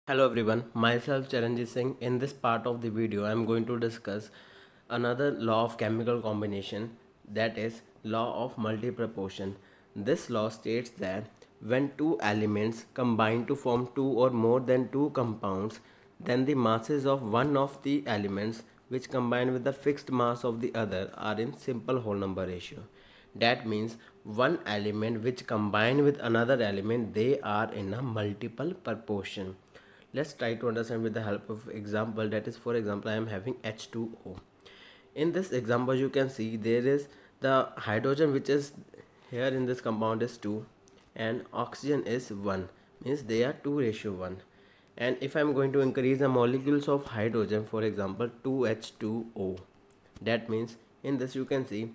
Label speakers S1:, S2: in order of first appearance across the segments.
S1: Hello everyone, myself Charanjit Singh. In this part of the video, I am going to discuss another law of chemical combination, that is law of multiproportion. This law states that when two elements combine to form two or more than two compounds, then the masses of one of the elements which combine with the fixed mass of the other are in simple whole number ratio. That means one element which combine with another element, they are in a multiple proportion. Let's try to understand with the help of example. That is, for example, I am having H2O. In this example you can see there is the hydrogen which is here in this compound is 2 and oxygen is 1, means they are 2:1. And if I am going to increase the molecules of hydrogen, for example 2H2O, that means in this you can see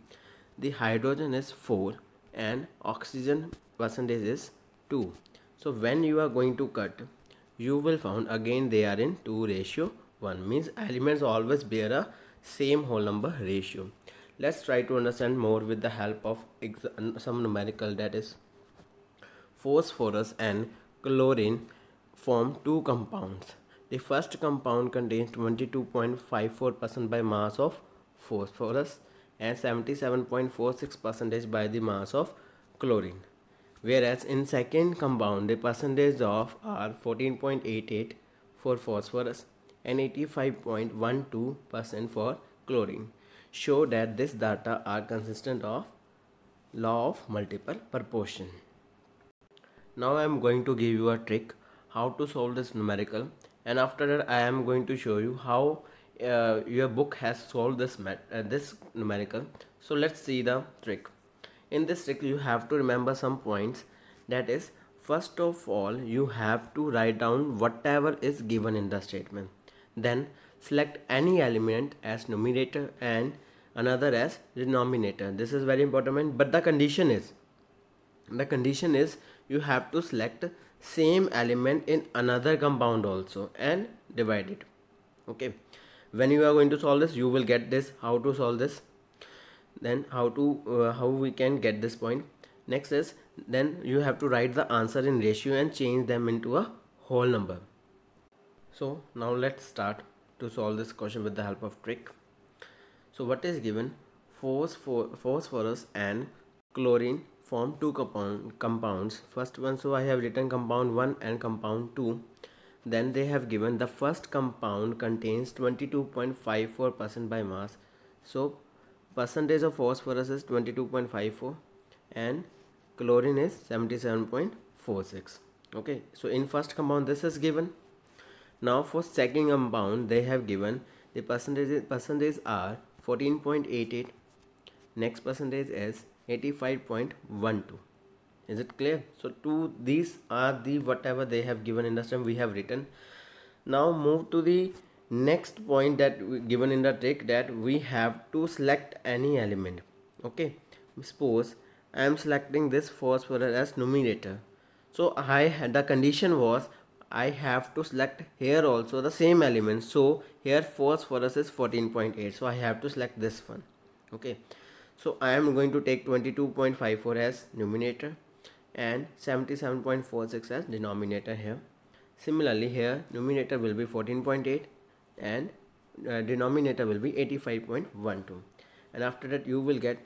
S1: the hydrogen is 4 and oxygen percentage is 2. So when you are going to cut, you will find again they are in 2:1, means elements always bear a same whole number ratio. Let's try to understand more with the help of some numerical. That is, phosphorus and chlorine form two compounds. The first compound contains 22.54% by mass of phosphorus and 77.46% by the mass of chlorine. Whereas in second compound the percentage of are 14.88 for phosphorus and 85.12% for chlorine. Show that this data are consistent of law of multiple proportion. Now I am going to give you a trick how to solve this numerical, and after that I am going to show you how your book has solved this numerical. So let's see the trick. In this trick you have to remember some points. That is, first of all you have to write down whatever is given in the statement. Then select any element as numerator and another as denominator. This is very important, but the condition is you have to select same element in another compound also and divide it. Okay, when you are going to solve this, you will get this how to solve this, then how we can get this point. Next is, then you have to write the answer in ratio and change them into a whole number. So now let's start to solve this question with the help of trick. So what is given? Phosphorus and chlorine form two compounds. First one, so I have written compound 1 and compound 2. Then they have given the first compound contains 22.54% by mass. So percentage of phosphorus is 22.54 and chlorine is 77.46. Okay, so in first compound this is given. Now for second compound they have given the percentage are 14.88, next percentage is 85.12. Is it clear? So these are the whatever they have given in the stem we have written. Now move to the next point that given in the trick, that we have to select any element. Okay, suppose I am selecting this phosphorus as numerator. So the condition was I have to select here also the same element. So here phosphorus is 14.8, so I have to select this one. Okay, so I am going to take 22.54 as numerator and 77.46 as denominator here. Similarly here numerator will be 14.8 and denominator will be 85.12, and after that you will get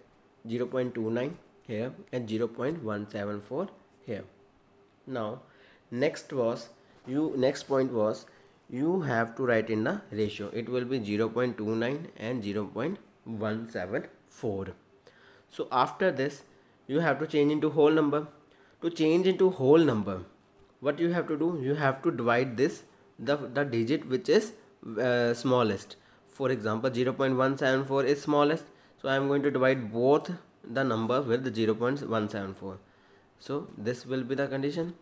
S1: 0.29 here and 0.174 here. Now next point was you have to write in the ratio. It will be 0.29 and 0.174. so after this you have to change into whole number. To change into whole number, what you have to do, you have to divide this the digit which is smallest. For example 0.174 is smallest, so I am going to divide both the number with 0.174. so this will be the condition.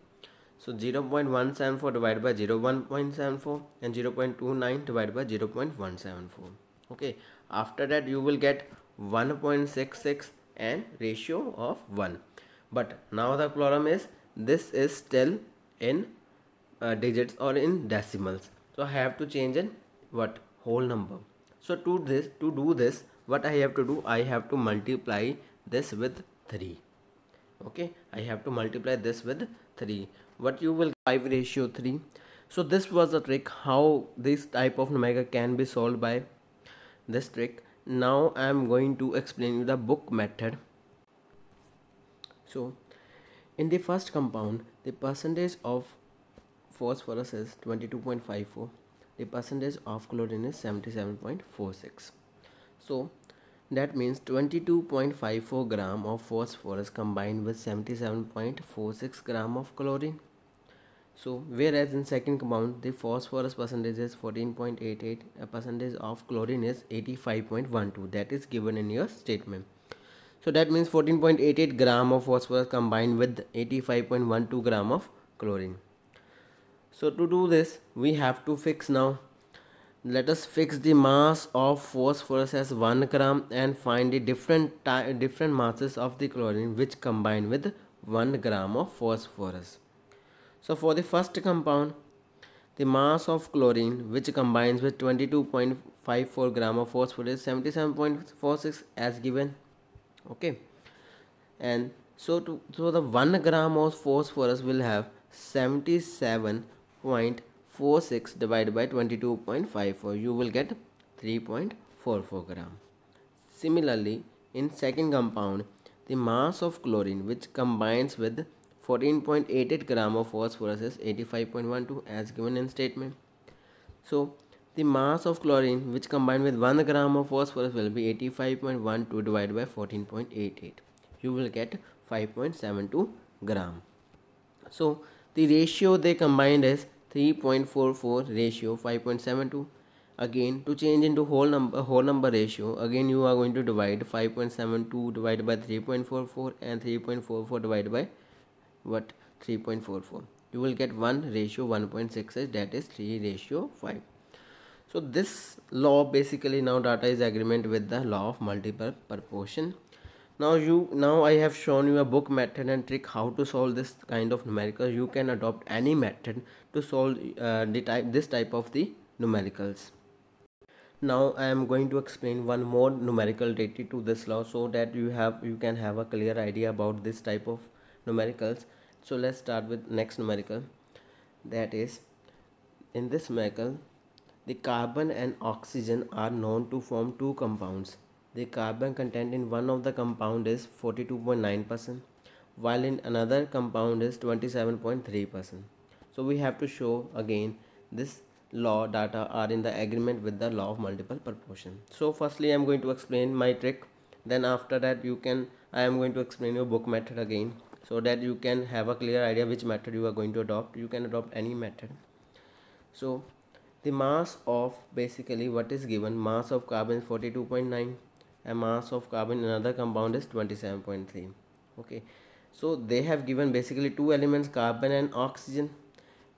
S1: So 0.174 divided by 0.174 and 0.29 divided by 0.174. Okay, after that you will get 1.66 and ratio of 1. But now the problem is this is still in digits or in decimals, so I have to change in what whole number. So to do this what I have to do, I have to multiply this with 3. Okay, I have to multiply this with 3. What you will 5:3. So this was the trick how this type of numerical can be solved by this trick. Now I am going to explain you the book method. So in the first compound, the percentage of phosphorus is 22.54, the percentage of chlorine is 77.46. So that means 22.54 gram of phosphorus combined with 77.46 gram of chlorine. So whereas in second compound the phosphorus percentage is 14.88, a percentage of chlorine is 85.12, that is given in your statement. So that means 14.88 gram of phosphorus combined with 85.12 gram of chlorine. So to do this we have to fix now. Let us fix the mass of phosphorus as 1 gram and find the different masses of the chlorine which combine with 1 gram of phosphorus. So for the first compound, the mass of chlorine which combines with 22.54 gram of phosphorus is 77.46 as given. Okay, and so the 1 gram of phosphorus will have 77.46 divided by 22.54. You will get 3.44 gram. Similarly, in second compound, the mass of chlorine which combines with 14.88 gram of phosphorus is 85.12 as given in statement. So the mass of chlorine which combined with 1 gram of phosphorus will be 85.12 divided by 14.88. You will get 5.72 gram. So the ratio they combined is 3.44 ratio 5.72. Again, to change into whole number ratio, again you are going to divide 5.72 divided by 3.44 and 3.44 divided by 3.44. You will get 1 ratio 1.68, that is 3 ratio 5. So this law basically now data is agreement with the law of multiple proportion. Now I have shown you a book method and trick how to solve this kind of numerical. You can adopt any method to solve this type of the numericals. Now I am going to explain one more numerical related to this law so that you can have a clear idea about this type of numericals. So let's start with next numerical. That is, in this numerical, the carbon and oxygen are known to form two compounds. The carbon content in one of the compound is 42.9%, while in another compound is 27.3%. So we have to show again this law data are in the agreement with the law of multiple proportion. So firstly I am going to explain my trick, then after that I am going to explain your book method again, so that you can have a clear idea which method you are going to adopt. You can adopt any method. So the mass of, basically what is given, mass of carbon is 42.9 and mass of carbon in another compound is 27.3. okay, so they have given basically two elements, carbon and oxygen.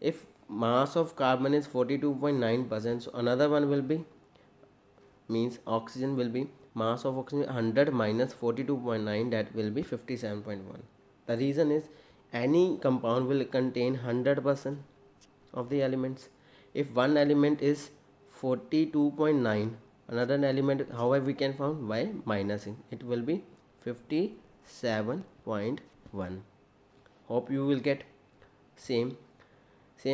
S1: If mass of carbon is 42.9%, so another one will be, means oxygen will be, mass of oxygen 100 minus 42.9, that will be 57.1. The reason is any compound will contain 100% of the elements. If one element is 42.9, another element, however we can found by minusing, it will be 57.1. hope you will get same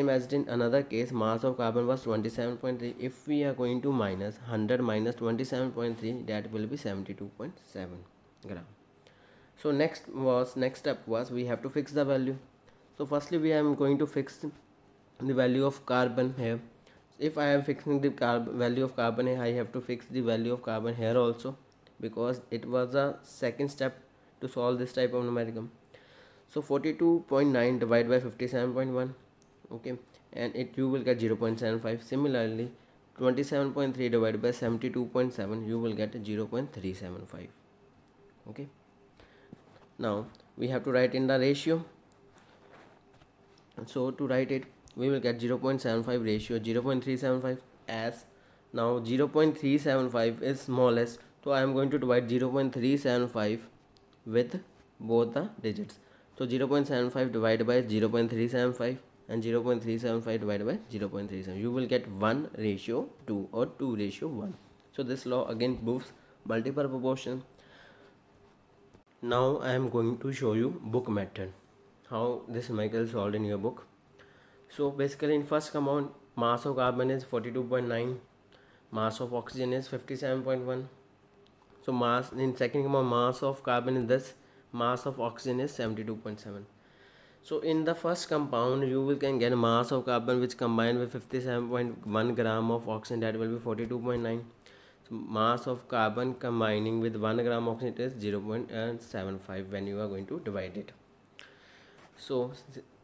S1: as in another case. Mass of carbon was 27.3. if we are going to minus 100 minus 27.3, that will be 72.7 gram. So next step was we have to fix the value. So firstly we are going to fix the value of carbon here. If I am fixing the value of carbon here, I have to fix the value of carbon here also, because it was a second step to solve this type of numerical. So 42.9 divided by 57.1, okay, and you will get 0.75. Similarly 27.3 divided by 72.7, you will get 0.375. okay, now we have to write in the ratio. So to write it, we will get 0.75 ratio 0.375, as now 0.375 is smallest, so I am going to divide 0.375 with both the digits. So 0.75 divided by 0.375 and 0.375 divided by 0.37, you will get 1 ratio 2 or 2 ratio 1. So this law again proves multiple proportion. Now I am going to show you book method, how this numerical is solved in your book. So basically in first compound, mass of carbon is 42.9, mass of oxygen is 57.1. So mass in second compound, mass of carbon is this, mass of oxygen is 72.7. So in the first compound you will can get a mass of carbon which combined with 57.1 gram of oxygen, that will be 42.9. So mass of carbon combining with 1 gram of oxygen is 0.75 when you are going to divide it. So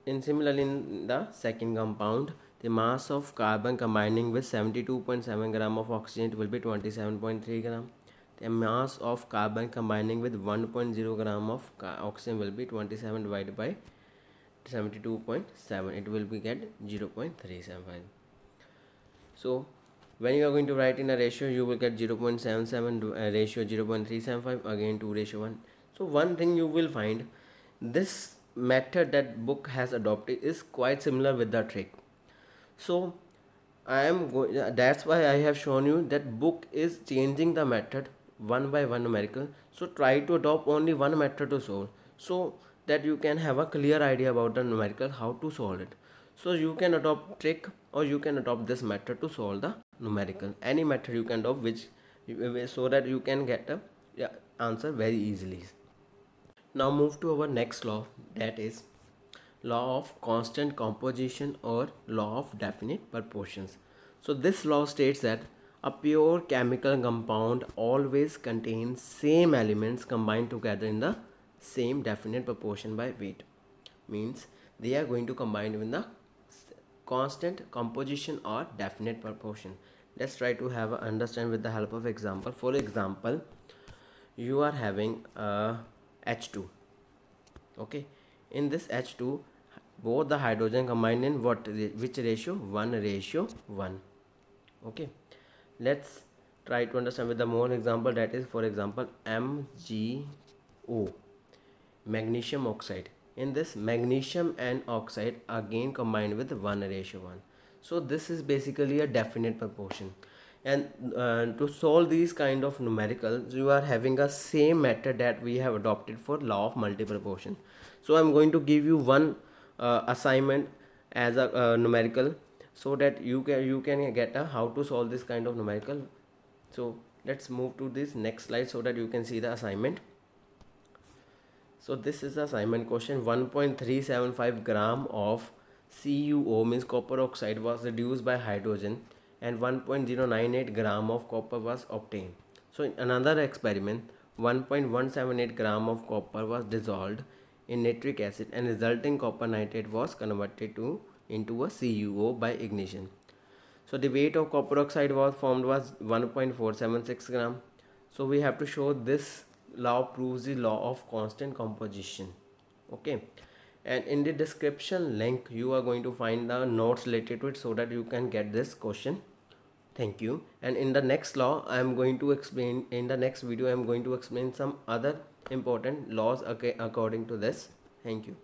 S1: in similarly in the second compound, the mass of carbon combining with 72.7 gram of oxygen will be 27.3 gram. The mass of carbon combining with 1.0 gram of oxygen will be 27 divided by 72.7, it will be get 0.375. So when you are going to write in a ratio, you will get 0.77 ratio 0.375, again 2:1. So one thing you will find, this method that book has adopted is quite similar with the trick. So I am going, that's why I have shown you that book is changing the method one by one numerical. So try to adopt only one method to solve, so that you can have a clear idea about the numerical how to solve it. So you can adopt trick or you can adopt this method to solve the numerical. Any method you can adopt which so that you can get a answer very easily. Now move to our next law, that is law of constant composition or law of definite proportions. So this law states that a pure chemical compound always contains same elements combined together in the same definite proportion by weight. Means they are going to combine in the constant composition or definite proportion. Let's try to have a understand with the help of example. For example, you are having a H2. Okay, in this H2 both the hydrogen combined in which ratio? 1:1. Okay, let's try to understand with the more example, that is for example MgO, magnesium oxide. In this magnesium and oxide again combined with 1:1. So this is basically a definite proportion. And to solve these kind of numericals, you are having a same method that we have adopted for law of multiple proportion. So I'm going to give you one assignment as a numerical, so that you can get a how to solve this kind of numerical. So let's move to this next slide so that you can see the assignment. So this is the assignment question. 1.375 gram of CuO means copper oxide was reduced by hydrogen and 1.098 gram of copper was obtained. So in another experiment, 1.178 gram of copper was dissolved in nitric acid and resulting copper nitrate was converted into a CuO by ignition. So the weight of copper oxide was formed was 1.476 gram. So we have to show this law proves the law of constant composition. Okay, and in the description link you are going to find the notes related to it so that you can get this question. Thank you. And in the next law I am going to explain, in the next video I am going to explain some other important laws according to this. Thank you.